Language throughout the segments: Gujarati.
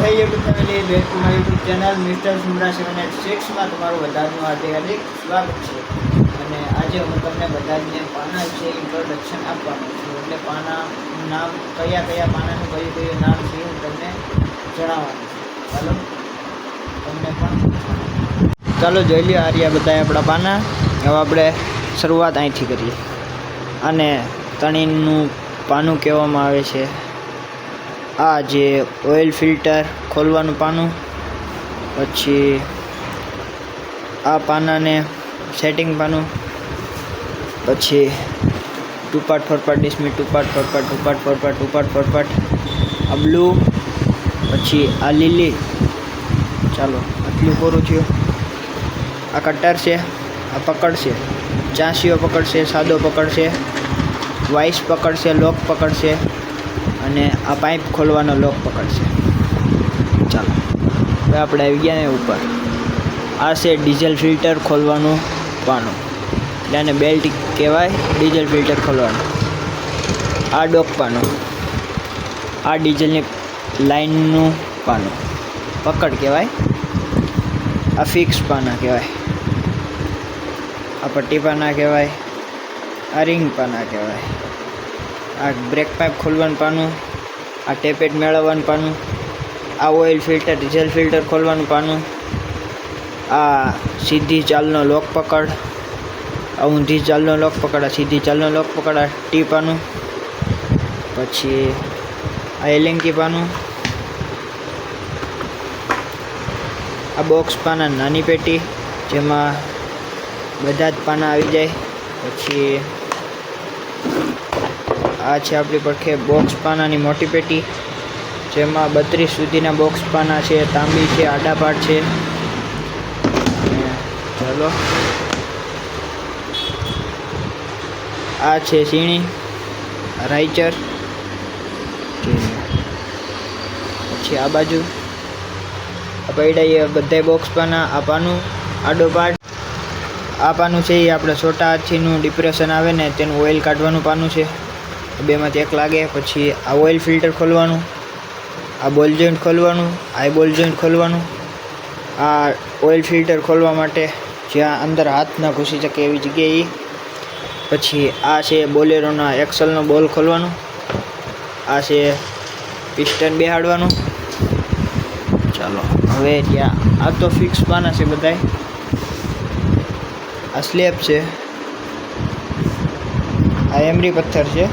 હે YouTube family, back to my YouTube channel mister Sumra 786 માં તમારું બધાનું હાર્દિક સ્વાગત છે. અને આજે હું તમને બધાને પાના વિશે ઇન્ટ્રોડક્શન આપવાનું છું. એટલે પાનાનું નામ, કયા પાનાનું કયું નામ છે હું તમને જણાવવાનું છું. ચાલો જોઈ લ્યો. આર્યા બધા આપણા પાના. હવે આપણે શરૂઆત અહીંથી કરીએ. અને તણીનું પાનું કહેવામાં આવે છે. આ જે ઓઇલ ફિલ્ટર ખોલવાનું પાનું, પછી આ પાનાને સેટિંગ પાનું, પછી ટુપાટ ફરપાટ ડિસ્મી ટુપાટ ફરપાટ આ બ્લુ, પછી આ લીલી. ચાલો આટલું પૂરું થયું. આ કટર છે, આ પકડ છે, ચાંસીઓ પકડ છે, સાદો પકડ છે, વાઇસ પકડ છે, લોક પકડ છે, અને આ પાઇપ ખોલવાનો લોક પકડ છે. ચાલો હવે આપણે આવી ગયા ને ઉપર. આ છે ડીઝલ ફિલ્ટર ખોલવાનું પાનું, એટલે આને બેલ્ટ કહેવાય. ડીઝલ ફિલ્ટર ખોલવાનું. આ ડોક પાનું, આ ડીઝલની લાઇનનું પાનું, પકડ કહેવાય. આ ફિક્સ પાના કહેવાય. આ પટ્ટી પાના કહેવાય. આ રિંગ પાના કહેવાય. આ બ્રેક પાઇપ ખોલવાનું પાનું, આ ટેપેટ મેળવવાનું પાનું, આ ઓઇલ ફિલ્ટર ડીઝલ ફિલ્ટર ખોલવાનું પાનું, આ સીધી ચાલનો લોક પકડ, આ ઊંધી ચાલનો લોક પકડ, આ સીધી ચાલનો લોક પકડ, આ ટી પાનું, પછી આ એલેંકી પાનું, આ બોક્સ પાના નાની પેટી જેમાં બધા જ પાના આવી જાય. પછી આ છે આપણી પડખે બોક્સ પાનાની મોટી પેટી, જેમાં 32 સુધીના બોક્સ પાના છે, તાંબી છે, આડા પાટ છે. ચાલો આ છે સીણી, રાઈચર. પછી આ બાજુ પડ્યા બધા બોક્સ પાના. આ પાનું આડો પાટ. આ પાનું છે એ આપણે છોટા હાથીનું ડિપ્રેશન આવે ને તેનું ઓઇલ કાઢવાનું પાનું છે. બેમાંથી એક લાગે. પછી આ ઓઇલ ફિલ્ટર ખોલવાનું, આ બોલ જોઈન્ટ ખોલવાનું, આ બોલ જોઈન્ટ ખોલવાનું. આ ઓઇલ ફિલ્ટર ખોલવા માટે જ્યાં અંદર હાથ ન ઘૂસી શકે એવી જગ્યાએ. પછી આ છે બોલેરોના એક્સલનો બોલ ખોલવાનું. આ છે પિસ્ટન બેહાડવાનું. ચાલો હવે ત્યાં આ તો ફિક્સ પાના છે બધાય. આ સ્લેબ છે, આ એમરી પથ્થર છે,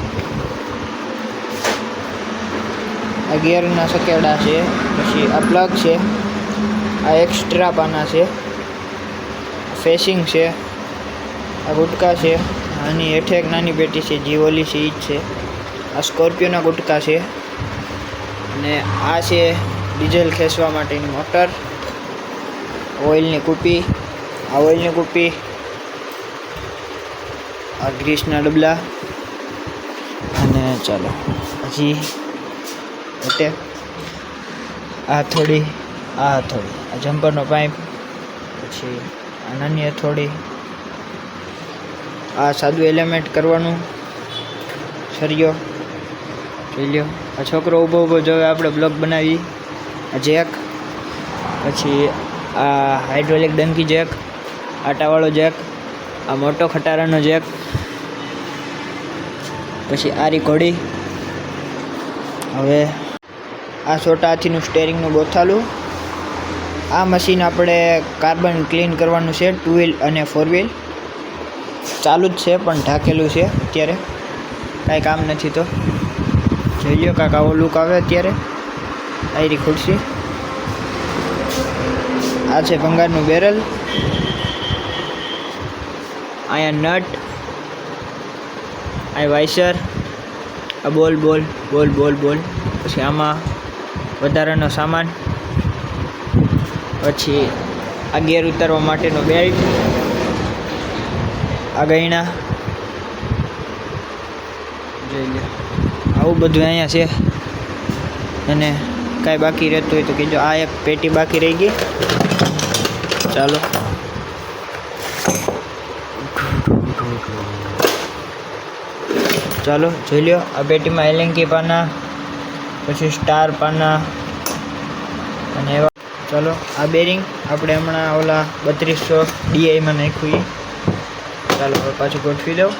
આ ગિયરના સકેડા છે, પછી આ પ્લગ છે, આ એક્સ્ટ્રા પાના છે, ફેસિંગ છે, આ ગુટકા છે, આની હેઠે એક નાની પેટી છે જે ઓલી છે એ જ છે. આ સ્કોર્પિયોના ગુટકા છે. અને આ છે ડીઝલ ખેંચવા માટેની મોટર, ઓઇલની કૂપી, આ ઓઇલની કૂપી, આ ગ્રીસના ડબલા. અને ચાલો પછી એટલે આ હથોડી, આ જમ્પરનો પાઇપ, પછી આ નાની હથોડી, આ સાદું એલિમેન્ટ કરવાનું સરિયો. જોઈ લ્યો. આ છોકરો ઊભો જોવે આપણે બ્લોક બનાવી. આ જેક, પછી આ હાઇડ્રોલિક ડંકી જેક, આટાવાળો જેક, આ મોટો ખટારાનો જેક, પછી આરી ઘોડી. હવે આ છોટા હાથીનું સ્ટેરિંગનું બોથાલું. આ મશીન આપણે કાર્બન ક્લીન કરવાનું છે. 2 વ્હીલ અને 4 વ્હીલ ચાલુ જ છે પણ ઢાંકેલું છે અત્યારે, કાંઈ કામ નથી. તો જોઈ લો કાંઈક આવો લુક આવે અત્યારે. આયરી ખુરશી. આ છે ભંગારનું બેરલ. અહીંયા નટ, આ વાઇસર, આ બોલ. પછી આમાં વધારાનો સામાન. પછી આ ગેર ઉતારવા માટેનો બેલ્ટ, આ ગયણા. જોઈ લો આવું બધું અહીંયા છે. અને કાંઈ બાકી રહેતું હોય તો કીધો. આ એક પેટી બાકી રહી ગઈ. ચાલો જોઈ લો. આ પેટીમાં એલેંકી પાના, પછી સ્ટાર પાના, અને એવા ચલો આ બેરિંગ આપણે હમણાં ઓલા 3200 ડીઆઈમાં નાખ્યું. ચાલો હવે પાછું ગોઠવી દઉં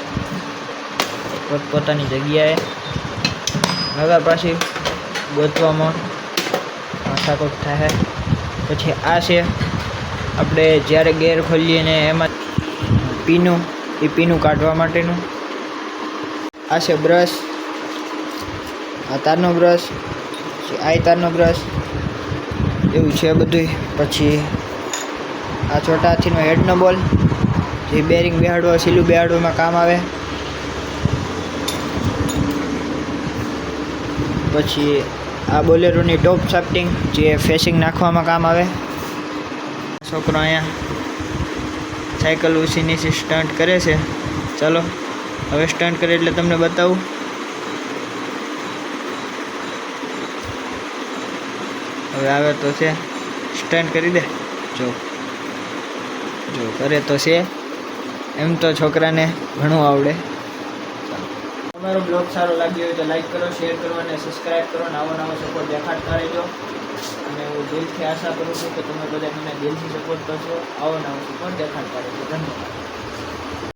પોતપોતાની જગ્યાએ. હવે પાછી ગોતવામાં માથાકૂટ થાય. પછી આ છે આપણે જ્યારે ગેર ખોલીએ ને એમાં પીનું, એ પીનું કાઢવા માટેનું. આ છે બ્રશ, આ તારનો બ્રશ, આ તારનો બ્રશ, એવું છે બધું. પછી આ છોટા હાથીનો હેડનો બોલ, જે બેરિંગ બેહાડવા, સીલું બેહાડવામાં કામ આવે. પછી આ બોલેરોની ટોપ શાફ્ટિંગ, જે ફેસિંગ નાખવામાં કામ આવે. છોકરો અહીંયા સાયકલ ઊંચી નીચે સ્ટન્ટ કરે છે. ચાલો હવે સ્ટન્ટ કરે એટલે તમને બતાવું. હવે આવે તો છે, સ્ટન્ટ કરી દે. જો કરે તો છે. એમ તો છોકરાને ઘણું આવડે. તમારો બ્લોગ સારો લાગ્યો હોય તો લાઈક કરો, શેર કરો અને સબસ્ક્રાઈબ કરો. નવો સપોર્ટ દેખાડતા રહેજો. અને હું દિલથી આશા કરું છું કે તમે બધા મને દિલથી સપોર્ટ કરશો. આવો નવો સપોર્ટ દેખાડતા રહેજો. ધન્યવાદ.